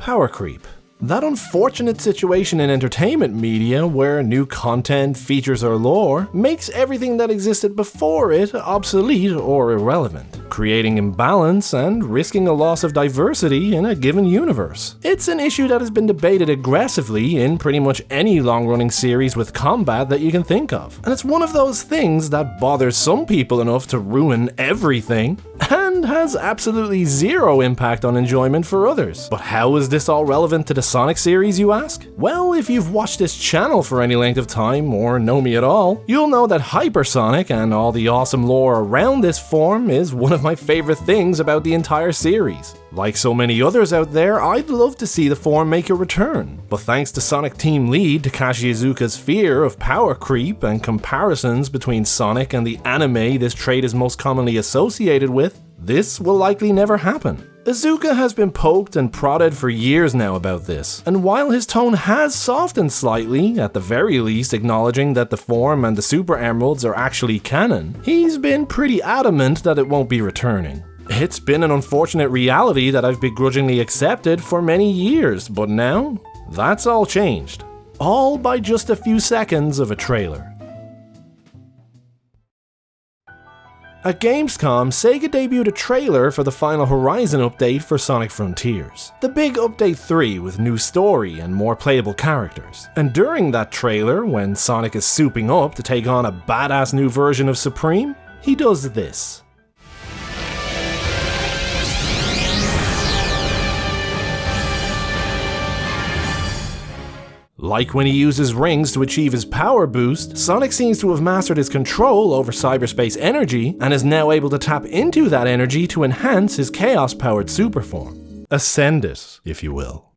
power creep. That unfortunate situation in entertainment media where new content, features, or lore makes everything that existed before it obsolete or irrelevant, creating imbalance and risking a loss of diversity in a given universe. It's an issue that has been debated aggressively in pretty much any long-running series with combat that you can think of, and it's one of those things that bothers some people enough to ruin everything, and has absolutely zero impact on enjoyment for others. But how is this all relevant to the Sonic series, you ask? Well, if you've watched this channel for any length of time, or know me at all, you'll know that Hypersonic and all the awesome lore around this form is one of my favorite things about the entire series. Like so many others out there, I'd love to see the form make a return, but thanks to Sonic team lead Takashi Iizuka's fear of power creep and comparisons between Sonic and the anime this trait is most commonly associated with, this will likely never happen. Iizuka has been poked and prodded for years now about this, and while his tone has softened slightly, at the very least acknowledging that the form and the Super Emeralds are actually canon, he's been pretty adamant that it won't be returning. It's been an unfortunate reality that I've begrudgingly accepted for many years, but now, that's all changed. All by just a few seconds of a trailer. At Gamescom, Sega debuted a trailer for the Final Horizon update for Sonic Frontiers. The big Update 3 with new story and more playable characters. And during that trailer, when Sonic is souping up to take on a badass new version of Supreme, he does this. Like when he uses rings to achieve his power boost, Sonic seems to have mastered his control over cyberspace energy and is now able to tap into that energy to enhance his chaos-powered super form. Ascend it, if you will.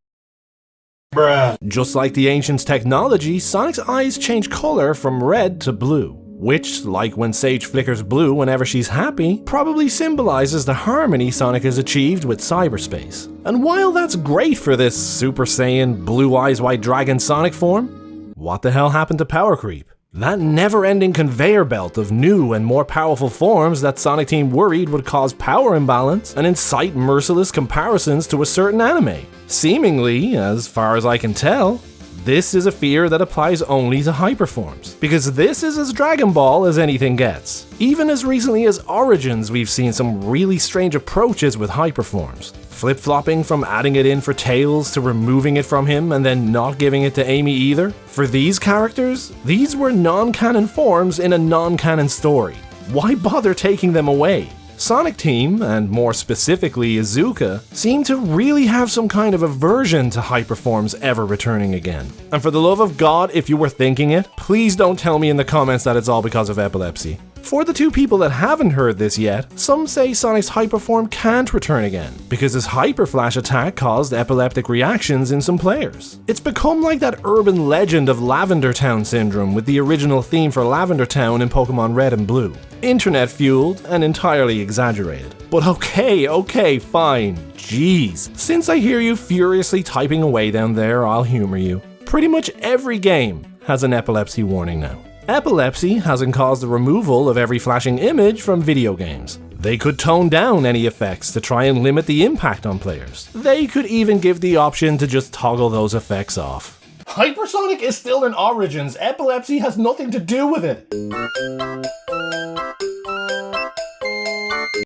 Bruh. Just like the Ancients' technology, Sonic's eyes change color from red to blue, which, like when Sage flickers blue whenever she's happy, probably symbolizes the harmony Sonic has achieved with cyberspace. And while that's great for this Super Saiyan, Blue Eyes White Dragon Sonic form, what the hell happened to power creep? That never-ending conveyor belt of new and more powerful forms that Sonic Team worried would cause power imbalance and incite merciless comparisons to a certain anime. Seemingly, as far as I can tell, this is a fear that applies only to hyperforms, because this is as Dragon Ball as anything gets. Even as recently as Origins, we've seen some really strange approaches with hyperforms. Flip-flopping from adding it in for Tails to removing it from him and then not giving it to Amy either. For these characters, these were non-canon forms in a non-canon story. Why bother taking them away? Sonic Team, and more specifically Iizuka, seem to really have some kind of aversion to hyperforms ever returning again. And for the love of God, if you were thinking it, please don't tell me in the comments that it's all because of epilepsy. For the two people that haven't heard this yet, some say Sonic's hyperform can't return again, because his Hyper Flash attack caused epileptic reactions in some players. It's become like that urban legend of Lavender Town syndrome with the original theme for Lavender Town in Pokemon Red and Blue. Internet-fueled and entirely exaggerated. But okay, fine. Jeez. Since I hear you furiously typing away down there, I'll humor you. Pretty much every game has an epilepsy warning now. Epilepsy hasn't caused the removal of every flashing image from video games. They could tone down any effects to try and limit the impact on players. They could even give the option to just toggle those effects off. Hypersonic is still in Origins. Epilepsy has nothing to do with it.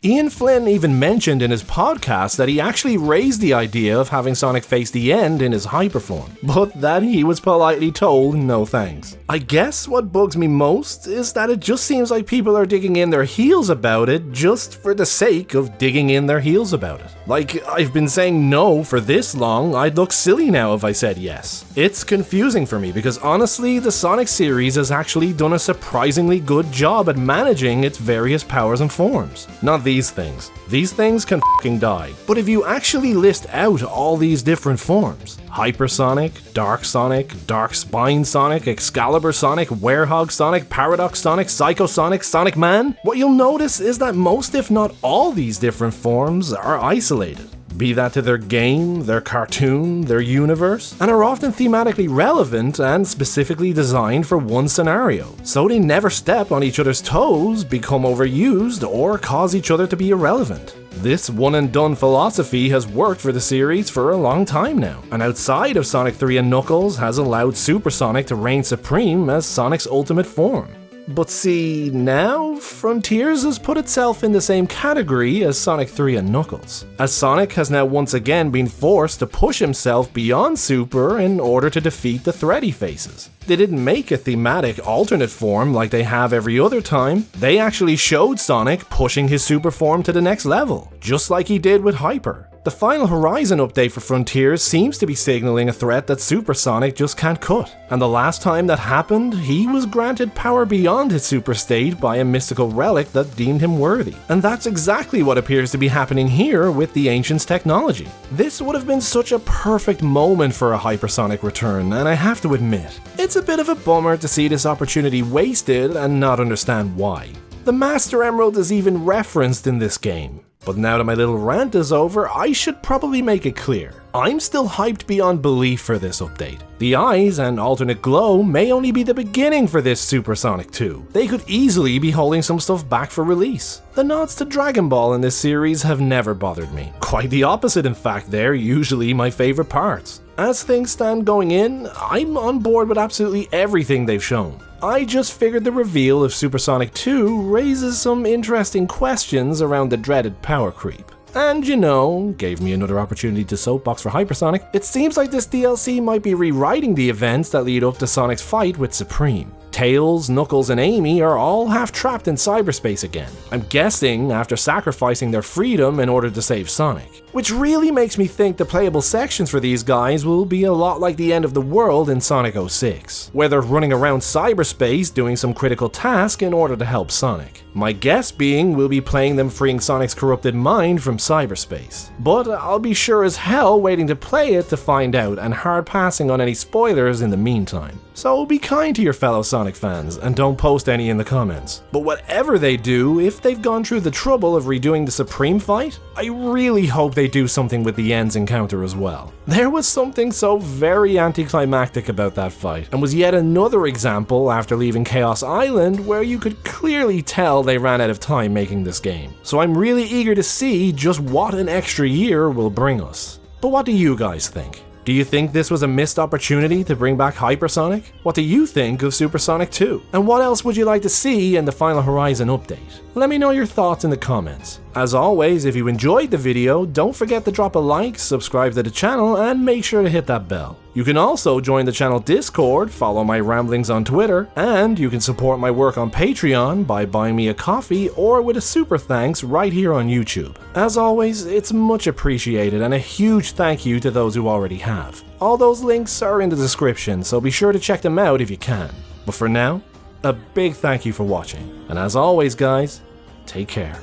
Ian Flynn even mentioned in his podcast that he actually raised the idea of having Sonic face the end in his hyperform, but that he was politely told no thanks. I guess what bugs me most is that it just seems like people are digging in their heels about it just for the sake of digging in their heels about it. Like, I've been saying no for this long, I'd look silly now if I said yes. It's confusing for me because honestly, the Sonic series has actually done a surprisingly good job at managing its various powers and forms. Not these things. These things can f***ing die. But if you actually list out all these different forms, Hypersonic, Dark Spine Sonic, Excalibur Sonic, Werehog Sonic, Paradox Sonic, Psycho Sonic, Sonic Man, what you'll notice is that most if not all these different forms are isolated. Be that to their game, their cartoon, their universe, and are often thematically relevant and specifically designed for one scenario, so they never step on each other's toes, become overused, or cause each other to be irrelevant. This one-and-done philosophy has worked for the series for a long time now, and outside of Sonic 3 and Knuckles has allowed Super Sonic to reign supreme as Sonic's ultimate form. But see, now Frontiers has put itself in the same category as Sonic 3 and Knuckles, as Sonic has now once again been forced to push himself beyond Super in order to defeat the threat he faces. They didn't make a thematic alternate form like they have every other time, they actually showed Sonic pushing his super form to the next level, just like he did with Hyper. The Final Horizon update for Frontiers seems to be signaling a threat that Super Sonic just can't cut, and the last time that happened, he was granted power beyond his super state by a mystical relic that deemed him worthy. And that's exactly what appears to be happening here with the Ancient's technology. This would have been such a perfect moment for a Hypersonic return, and I have to admit, it's a bit of a bummer to see this opportunity wasted and not understand why. The Master Emerald is even referenced in this game. But now that my little rant is over, I should probably make it clear. I'm still hyped beyond belief for this update. The eyes and alternate glow may only be the beginning for this Super Sonic 2. They could easily be holding some stuff back for release. The nods to Dragon Ball in this series have never bothered me. Quite the opposite, in fact, they're usually my favorite parts. As things stand going in, I'm on board with absolutely everything they've shown. I just figured the reveal of Super Sonic 2 raises some interesting questions around the dreaded power creep. And you know, gave me another opportunity to soapbox for Hypersonic. It seems like this DLC might be rewriting the events that lead up to Sonic's fight with Supreme. Tails, Knuckles, and Amy are all half trapped in cyberspace again. I'm guessing after sacrificing their freedom in order to save Sonic. Which really makes me think the playable sections for these guys will be a lot like the end of the world in Sonic 06, where they're running around cyberspace doing some critical task in order to help Sonic. My guess being we'll be playing them freeing Sonic's corrupted mind from cyberspace. But I'll be sure as hell waiting to play it to find out and hard passing on any spoilers in the meantime. So be kind to your fellow Sonic fans and don't post any in the comments. But whatever they do, if they've gone through the trouble of redoing the Supreme fight, I really hope they do something with the End's encounter as well. There was something so very anticlimactic about that fight, and was yet another example after leaving Chaos Island where you could clearly tell they ran out of time making this game. So I'm really eager to see just what an extra year will bring us. But what do you guys think? Do you think this was a missed opportunity to bring back Hypersonic? What do you think of Super Sonic 2? And what else would you like to see in the Final Horizon update? Let me know your thoughts in the comments. As always, if you enjoyed the video, don't forget to drop a like, subscribe to the channel, and make sure to hit that bell. You can also join the channel Discord, follow my ramblings on Twitter, and you can support my work on Patreon by buying me a coffee or with a super thanks right here on YouTube. As always, it's much appreciated, and a huge thank you to those who already have. All those links are in the description, so be sure to check them out if you can. But for now, a big thank you for watching, and as always guys, take care.